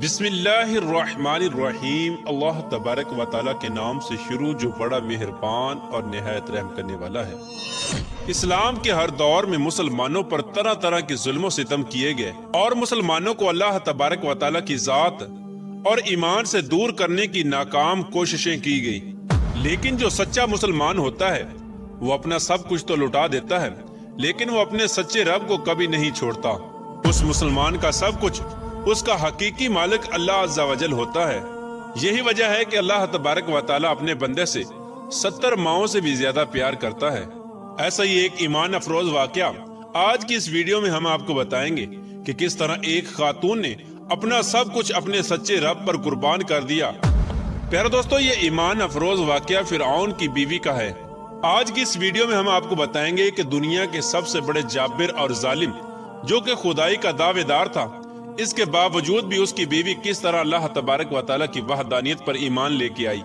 بسم اللہ الرحمن الرحیم۔ اللہ تبارک و تعالیٰ کے نام سے شروع جو بڑا مہربان اور نہایت رحم کرنے والا ہے۔ اسلام کے ہر دور میں مسلمانوں پر طرح طرح کے ظلم و ستم کیے گئے اور مسلمانوں کو اللہ تبارک و تعالیٰ کی ذات اور ایمان سے دور کرنے کی ناکام کوششیں کی گئی، لیکن جو سچا مسلمان ہوتا ہے وہ اپنا سب کچھ تو لٹا دیتا ہے، لیکن وہ اپنے سچے رب کو کبھی نہیں چھوڑتا۔ اس مسلمان کا سب کچھ اس کا حقیقی مالک اللہ عز و جل ہوتا ہے۔ یہی وجہ ہے کہ اللہ تبارک و تعالیٰ اپنے بندے سے 70 ماؤں سے بھی زیادہ پیار کرتا ہے۔ ایسا ہی ایک ایمان افروز واقعہ آج کی اس ویڈیو میں ہم آپ کو بتائیں گے کہ کس طرح ایک خاتون نے اپنا سب کچھ اپنے سچے رب پر قربان کر دیا۔ پیارے دوستو، یہ ایمان افروز واقعہ فرعون کی بیوی کا ہے۔ آج کی اس ویڈیو میں ہم آپ کو بتائیں گے کہ دنیا کے سب سے بڑے جابر اور ظالم جو کہ خدائی کا دعوے دار تھا، اس کے باوجود بھی اس کی بیوی کس طرح اللہ تبارک و تعالیٰ کی وحدانیت پر ایمان لے کے آئی۔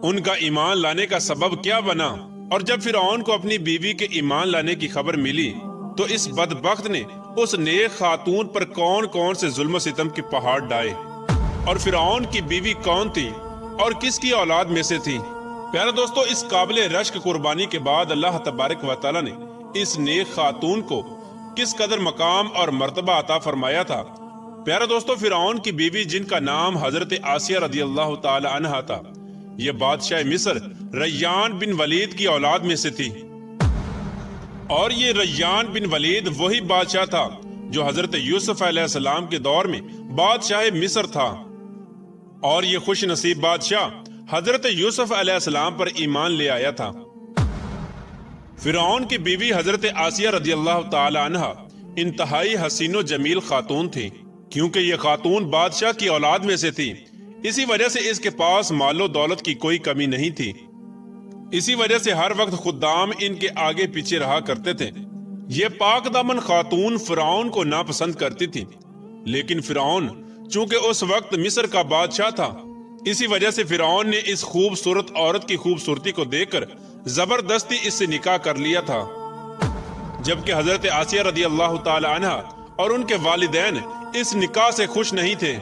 ان کا ایمان لانے کا سبب کیا بنا، اور جب فرعون کو اپنی بیوی کے ایمان لانے کی خبر ملی تو اس بدبخت نے اس نیک خاتون پر کون کون سے ظلم و ستم کے پہاڑ ڈائے، اور فرعون کی بیوی کون تھی اور کس کی اولاد میں سے تھی۔ پیارے دوستو، اس قابل رشک قربانی کے بعد اللہ تبارک و تعالیٰ نے اس نیک خاتون کو کس قدر مقام اور مرتبہ عطا فرمایا تھا۔ پیارے دوستو، فرعون کی بیوی جن کا نام حضرت آسیہ رضی اللہ تعالی عنہا تھا، یہ بادشاہ مصر ریان بن ولید کی اولاد میں سے تھی، اور یہ ریان بن ولید وہی بادشاہ تھا جو حضرت یوسف علیہ السلام کے دور میں بادشاہ مصر تھا، اور یہ خوش نصیب بادشاہ حضرت یوسف علیہ السلام پر ایمان لے آیا تھا۔ فرعون کی بیوی حضرت آسیہ رضی اللہ تعالی عنہا انتہائی حسین و جمیل خاتون تھی، کیونکہ یہ خاتون بادشاہ کی اولاد میں سے تھی، اسی وجہ سے اس کے پاس مال و دولت کی کوئی کمی نہیں تھی۔ اسی وجہ سے ہر وقت خدام ان کے آگے پیچھے رہا کرتے تھے۔ یہ پاک دامن خاتون فرعون کو ناپسند کرتی تھی، لیکن فرعون چونکہ اس وقت مصر کا بادشاہ تھا، اسی وجہ سے فرعون نے اس خوبصورت عورت کی خوبصورتی کو دیکھ کر زبردستی اس سے نکاح کر لیا تھا، جبکہ حضرت آسیہ رضی اللہ تعالی عنہا اور ان کے والدین اس نکاح سے خوش نہیں تھے،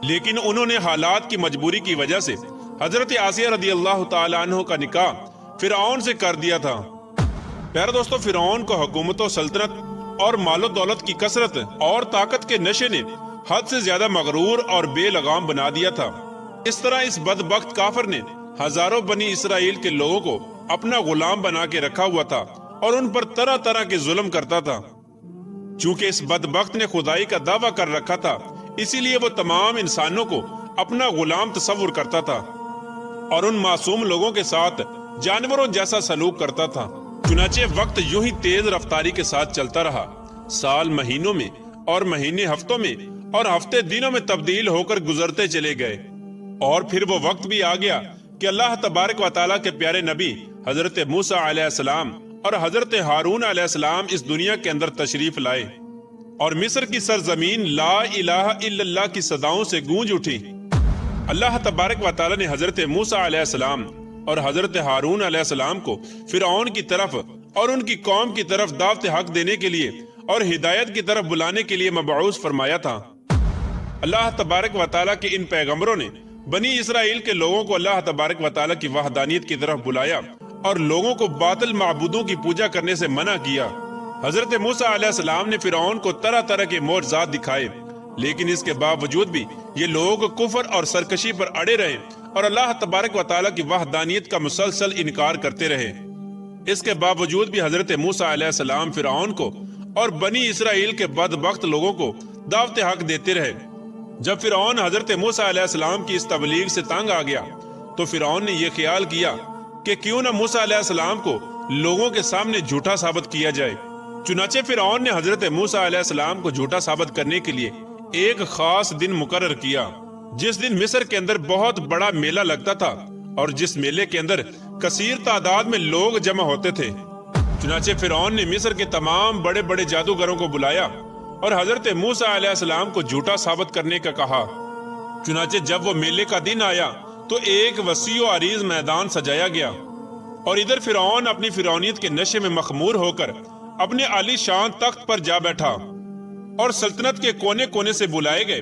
لیکن انہوں نے حالات کی مجبوری کی وجہ سے حضرت آسیہ رضی اللہ تعالی عنہ کا نکاح فرعون سے کر دیا تھا۔ پیارے دوستو، فرعون کو حکومت و سلطنت اور مال و دولت کی کثرت اور طاقت کے نشے نے حد سے زیادہ مغرور اور بے لگام بنا دیا تھا۔ اس طرح اس بدبخت کافر نے ہزاروں بنی اسرائیل کے لوگوں کو اپنا غلام بنا کے رکھا ہوا تھا اور ان پر طرح طرح کے ظلم کرتا تھا۔ چونکہ اس بدبخت نے خدائی کا دعویٰ کر رکھا تھا، اسی لیے وہ تمام انسانوں کو اپنا غلام تصور کرتا تھا اور ان معصوم لوگوں کے ساتھ جانوروں جیسا سلوک کرتا تھا۔ چنانچہ وقت یوں ہی تیز رفتاری کے ساتھ چلتا رہا، سال مہینوں میں اور مہینے ہفتوں میں اور ہفتے دنوں میں تبدیل ہو کر گزرتے چلے گئے، اور پھر وہ وقت بھی آ گیا کہ اللہ تبارک و تعالیٰ کے پیارے نبی حضرت موسیٰ علیہ السلام اور حضرت ہارون علیہ السلام اس دنیا کے اندر تشریف لائے، اور مصر کی سرزمین لا الہ الا اللہ کی صداؤں سے گونج اٹھی۔ اللہ تبارک و تعالیٰ نے حضرت موسیٰ علیہ السلام اور حضرت ہارون علیہ السلام کو فرعون کی طرف اور ان کی قوم کی طرف دعوت حق دینے کے لیے اور ہدایت کی طرف بلانے کے لیے مبعوث فرمایا تھا۔ اللہ تبارک و تعالیٰ کے ان پیغمبروں نے بنی اسرائیل کے لوگوں کو اللہ تبارک و تعالیٰ کی وحدانیت کی طرف بلایا اور لوگوں کو باطل معبودوں کی پوجا کرنے سے منع کیا۔ حضرت موسیٰ علیہ السلام نے فرعون کو طرح طرح کے معجزات دکھائے، لیکن اس کے باوجود بھی یہ لوگ کفر اور سرکشی پر اڑے رہے اور اللہ تبارک و تعالیٰ کی وحدانیت کا مسلسل انکار کرتے رہے۔ اس کے باوجود بھی حضرت موسیٰ علیہ السلام فرعون کو اور بنی اسرائیل کے بدبخت لوگوں کو دعوت حق دیتے رہے۔ جب فرعون حضرت موسیٰ علیہ السلام کی اس تبلیغ سے تنگ آ گیا تو فرعون نے یہ خیال کیا کہ کیوں نہ موسیٰ علیہ السلام کو لوگوں کے سامنے جھوٹا ثابت کیا جائے۔ چنانچہ فرعون نے حضرت موسیٰ علیہ السلام کو جھوٹا ثابت کرنے کے لیے ایک خاص دن مقرر کیا، جس دن مصر کے اندر بہت بڑا میلہ لگتا تھا اور جس میلے کے اندر کثیر تعداد میں لوگ جمع ہوتے تھے۔ چنانچہ فرعون نے مصر کے تمام بڑے بڑے جادوگروں کو بلایا اور حضرت موسیٰ علیہ السلام کو جھوٹا ثابت کرنے کا کہا۔ چنانچہ جب وہ میلے کا دن آیا تو ایک وسیع و عریض میدان سجایا گیا، اور ادھر فرعون اپنی فرعونیت کے نشے میں مخمور ہو کر اپنے عالی شان تخت پر جا بیٹھا، اور سلطنت کے کونے کونے سے بلائے گئے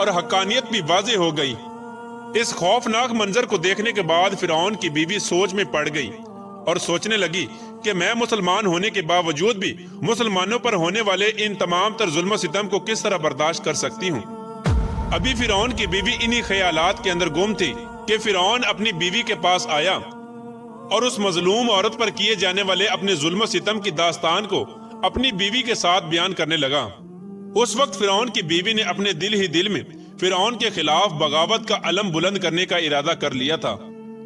اور حقانیت بھی واضح ہو گئی۔ اس خوفناک منظر کو دیکھنے کے بعد فرعون کی بیوی سوچ میں پڑ گئی اور سوچنے لگی کہ میں مسلمان ہونے کے باوجود بھی مسلمانوں پر ہونے والے ان تمام تر ظلم و ستم کو کس طرح برداشت کر سکتی ہوں۔ ابھی فرعون کی بیوی انہی خیالات کے اندر گم تھی کہ فرعون اپنی بیوی کے پاس آیا اور اس مظلوم عورت پر کیے جانے والے اپنے ظلم و ستم کی داستان کو اپنی بیوی کے ساتھ بیان کرنے لگا۔ اس وقت فرعون کی بیوی نے اپنے دل ہی دل میں فرعون کے خلاف بغاوت کا علم بلند کرنے کا ارادہ کر لیا تھا۔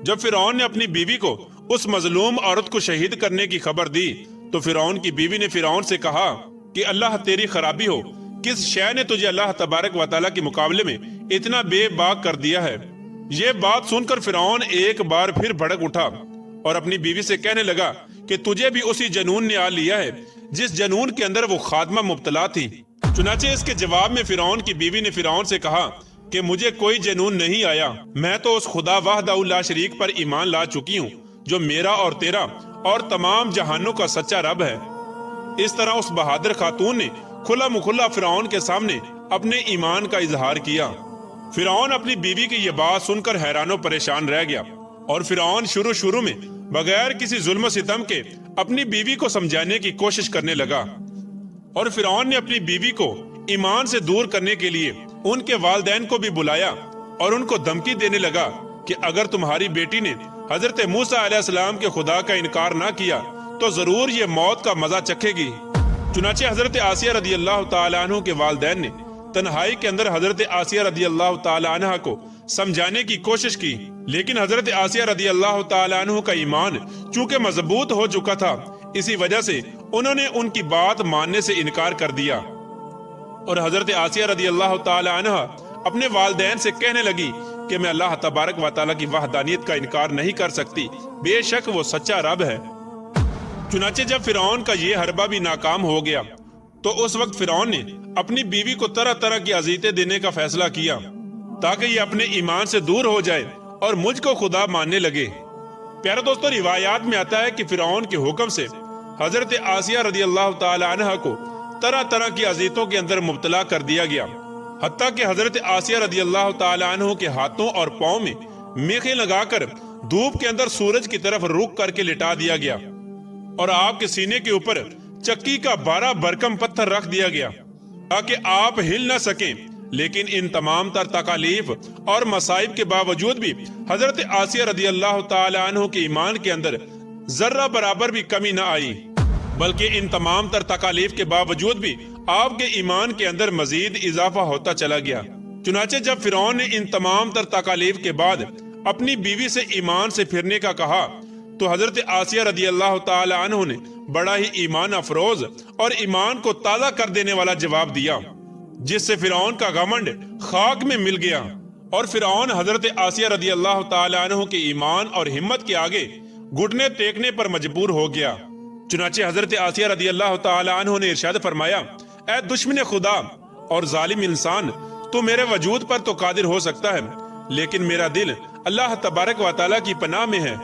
جب فرعون نے اپنی بیوی کو اس مظلوم عورت کو شہید کرنے کی خبر دی تو فرعون کی بیوی نے فرعون سے کہا کہ اللہ تیری خرابی ہو، کس شے نے تجھے اللہ تبارک و تعالیٰ کے مقابلے میں اتنا بے باک کر دیا ہے؟ یہ بات سن کر فرعون ایک بار پھر بھڑک اٹھا اور اپنی بیوی سے کہنے لگا کہ تجھے بھی اسی جنون نے آ لیا ہے جس جنون کے اندر وہ خادمہ مبتلا تھی۔ چنانچہ اس کے جواب میں فرعون کی بیوی نے فرعون سے کہا کہ مجھے کوئی جنون نہیں آیا، میں تو اس خدا وحدہ لا شریک پر ایمان لا چکی ہوں جو میرا اور تیرا اور تمام جہانوں کا سچا رب ہے۔ اس طرح اس بہادر خاتون نے کھلا مکھلا فرعون کے سامنے اپنے ایمان کا اظہار کیا۔ فرعون اپنی بیوی کی یہ بات سن کر حیران و پریشان رہ گیا اور فرعون شروع میں بغیر کسی ظلم و ستم کے اپنی بیوی کو سمجھانے کی کوشش کرنے لگا، اور فرعون نے اپنی بیوی کو ایمان سے دور کرنے کے لیے ان کے والدین کو بھی بلایا اور ان کو دھمکی دینے لگا کہ اگر تمہاری بیٹی نے حضرت موسیٰ علیہ السلام کے خدا کا انکار نہ کیا تو ضرور یہ موت کا مزہ چکھے گی۔ چنانچہ حضرت آسیہ رضی اللہ تعالیٰ عنہ کے والدین نے تنہائی کے اندر حضرت آسیہ رضی اللہ تعالیٰ عنہ کو سمجھانے کی کوشش کی، لیکن حضرت آسیہ رضی اللہ تعالیٰ عنہ کا ایمان چونکہ مضبوط ہو چکا تھا، اسی وجہ سے انہوں نے ان کی بات ماننے سے انکار کر دیا، اور حضرت آسیہ رضی اللہ تعالیٰ عنہ اپنے والدین سے کہنے لگی کہ میں اللہ تبارک و تعالیٰ کی وحدانیت کا انکار نہیں کر سکتی، بے شک وہ سچا رب ہے۔ چنانچہ جب فرعون کا یہ حربہ بھی ناکام ہو گیا تو اس وقت فرعون نے اپنی بیوی کو طرح طرح کی اذیتیں دینے کا فیصلہ کیا تاکہ یہ اپنے ایمان سے دور ہو جائے اور مجھ کو خدا ماننے لگے۔ پیارے دوستو، روایات میں آتا ہے کہ فرعون کے حکم سے حضرت آسیہ رضی اللہ تعالی عنہ کو طرح طرح کی اذیتوں کے اندر مبتلا کر دیا گیا، حتیٰ کہ حضرت آسیہ رضی اللہ تعالی عنہ کے ہاتھوں اور پاؤں میں میخیں لگا کر دھوپ کے اندر سورج کی طرف رخ کر کے لٹا دیا گیا، اور آپ کے سینے کے اوپر چکی کا 12 برکم پتھر رکھ دیا گیا تاکہ آپ ہل نہ سکیں۔ لیکن ان تمام تر تکالیف اور مصائب کے باوجود بھی حضرت آسیہ رضی اللہ تعالی عنہ کے ایمان کے اندر ذرہ برابر بھی کمی نہ آئی، بلکہ ان تمام تر تکالیف کے باوجود بھی آپ کے ایمان کے اندر مزید اضافہ ہوتا چلا گیا۔ چنانچہ جب فرعون نے ان تمام تر تکالیف کے بعد اپنی بیوی سے ایمان سے پھرنے کا کہا تو حضرت آسیہ رضی اللہ تعالی عنہ نے بڑا ہی ایمان افروز اور ایمان کو تازہ کر دینے والا جواب دیا، جس سے فرعون کا گھمنڈ خاک میں مل گیا، اور فرعون حضرت آسیہ رضی اللہ تعالی عنہ کے ایمان اور ہمت کے آگے گھٹنے ٹیکنے پر مجبور ہو گیا۔ چنانچہ حضرت آسیہ رضی اللہ تعالی عنہ نے ارشاد فرمایا، اے دشمن خدا اور ظالم انسان، تو میرے وجود پر تو قادر ہو سکتا ہے، لیکن میرا دل اللہ تبارک و تعالیٰ کی پناہ میں ہے۔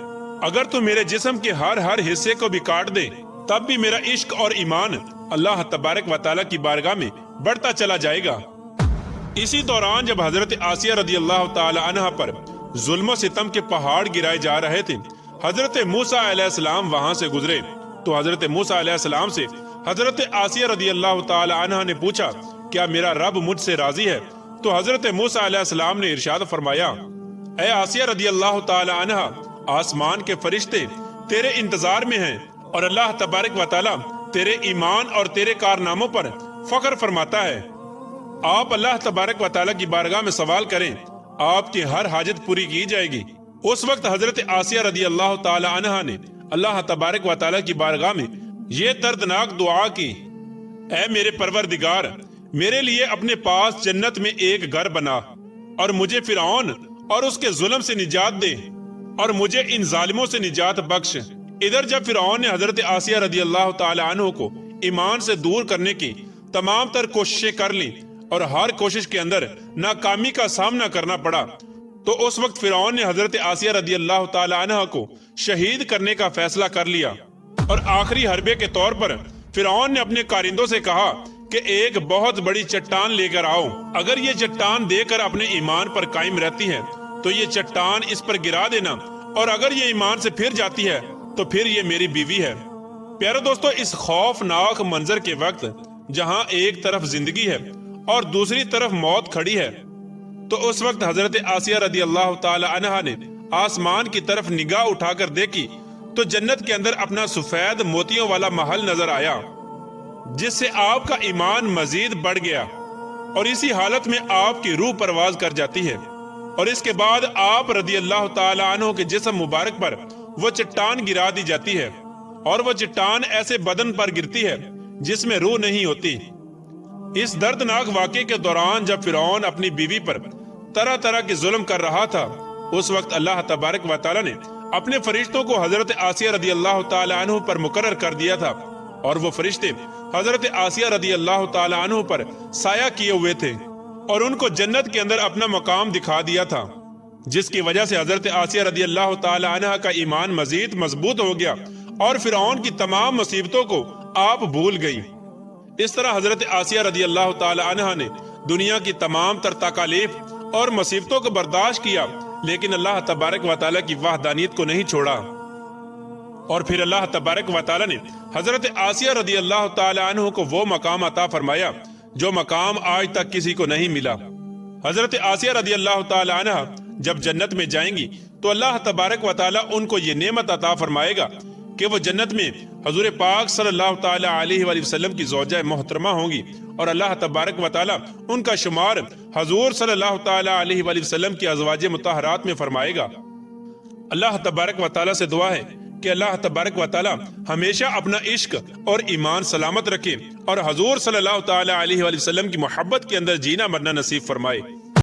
اگر تو میرے جسم کے ہر حصے کو بھی کاٹ دے تب بھی میرا عشق اور ایمان اللہ تبارک و تعالیٰ کی بارگاہ میں بڑھتا چلا جائے گا۔ اسی دوران جب حضرت آسیہ رضی اللہ تعالی عنہ پر ظلم و ستم کے پہاڑ گرائے جا رہے تھے، حضرت موسیٰ علیہ السلام وہاں سے گزرے تو حضرت موسیٰ علیہ السلام سے حضرت آسیہ رضی اللہ تعالی عنہ نے پوچھا، کیا میرا رب مجھ سے راضی ہے؟ تو حضرت موسیٰ علیہ السلام نے ارشاد فرمایا، اے آسیہ رضی اللہ تعالی عنہ، آسمان کے فرشتے تیرے انتظار میں ہیں اور اللہ تبارک و تعالیٰ تیرے ایمان اور تیرے کارناموں پر فخر فرماتا ہے۔ آپ اللہ تبارک و تعالیٰ کی بارگاہ میں سوال کریں، آپ کی ہر حاجت پوری کی جائے گی۔ اس وقت حضرت آسیہ رضی اللہ تعالی عنہ نے اللہ تبارک و تعالیٰ کی بارگاہ میں یہ دردناک دعا کی، اے میرے پروردگار، میرے لیے اپنے پاس جنت میں ایک گھر بنا اور مجھے فرعون اور اس کے ظلم سے نجات دے اور مجھے ان ظالموں سے نجات بخش۔ ادھر جب فرعون نے حضرت آسیہ رضی اللہ تعالی عنہ کو ایمان سے دور کرنے کی تمام تر کوششیں کر لی اور ہر کوشش کے اندر ناکامی کا سامنا کرنا پڑا، تو اس وقت فرعون نے حضرت آسیہ رضی اللہ تعالی عنہ کو شہید کرنے کا فیصلہ کر لیا، اور آخری حربے کے طور پر فرعون نے اپنے کارندوں سے کہا کہ ایک بہت بڑی چٹان لے کر آؤ، اگر یہ چٹان دے کر اپنے ایمان پر قائم رہتی ہے تو یہ چٹان اس پر گرا دینا، اور اگر یہ ایمان سے پھر جاتی ہے تو پھر یہ میری بیوی ہے۔ پیارے دوستو، اس خوفناک منظر کے وقت جہاں ایک طرف زندگی ہے اور دوسری طرف موت کھڑی ہے، تو اس وقت حضرت آسیہ رضی اللہ تعالی عنہا نے آسمان کی طرف نگاہ اٹھا کر دیکھی تو جنت کے اندر اپنا سفید موتیوں والا محل نظر آیا، جس سے آپ کا ایمان مزید بڑھ گیا، اور اسی حالت میں آپ کی روح پرواز کر جاتی ہے، اور اس کے بعد آپ رضی اللہ تعالی عنہ کے جسم مبارک پر وہ چٹان گرا دی جاتی ہے، اور وہ چٹان ایسے بدن پر گرتی ہے جس میں روح نہیں ہوتی۔ اس دردناک واقعے کے دوران جب فرعون اپنی بیوی پر طرح طرح کے ظلم کر رہا تھا، اس وقت اللہ تبارک و تعالی نے اپنے فرشتوں کو حضرت آسیہ رضی اللہ تعالی عنہ پر مقرر کر دیا تھا، اور وہ فرشتے حضرت آسیہ رضی اللہ تعالی عنہ پر سایہ کیے ہوئے تھے، اور ان کو جنت کے اندر اپنا مقام دکھا دیا تھا، جس کی وجہ سے حضرت آسیہ رضی اللہ تعالی عنہ کا ایمان مزید مضبوط ہو گیا، اور فرعون کی تمام مصیبتوں کو آپ بھول گئی۔ اس طرح حضرت آسیہ رضی اللہ تعالی عنہ نے دنیا کی تمام تر تکالیف اور مصیبتوں کو برداشت کیا، لیکن اللہ تبارک و تعالی کی وحدانیت کو نہیں چھوڑا، اور پھر اللہ تبارک و تعالی نے حضرت آسیہ رضی اللہ تعالی عنہ کو وہ مقام عطا فرمایا جو مقام آج تک کسی کو نہیں ملا۔ حضرت آسیہ رضی اللہ تعالی عنہ جب جنت میں جائیں گی تو اللہ تبارک و تعالی ان کو یہ نعمت عطا فرمائے گا کہ وہ جنت میں حضور پاک صلی اللہ تعالی علیہ وآلہ وسلم کی زوجہ محترمہ ہوں گی، اور اللہ تبارک و تعالی ان کا شمار حضور صلی اللہ تعالی علیہ وآلہ وسلم کی ازواج مطہرات میں فرمائے گا۔ اللہ تبارک و تعالی سے دعا ہے کہ اللہ تبارک و تعالی ہمیشہ اپنا عشق اور ایمان سلامت رکھے، اور حضور صلی اللہ تعالی علیہ وآلہ وسلم کی محبت کے اندر جینا مرنا نصیب فرمائے۔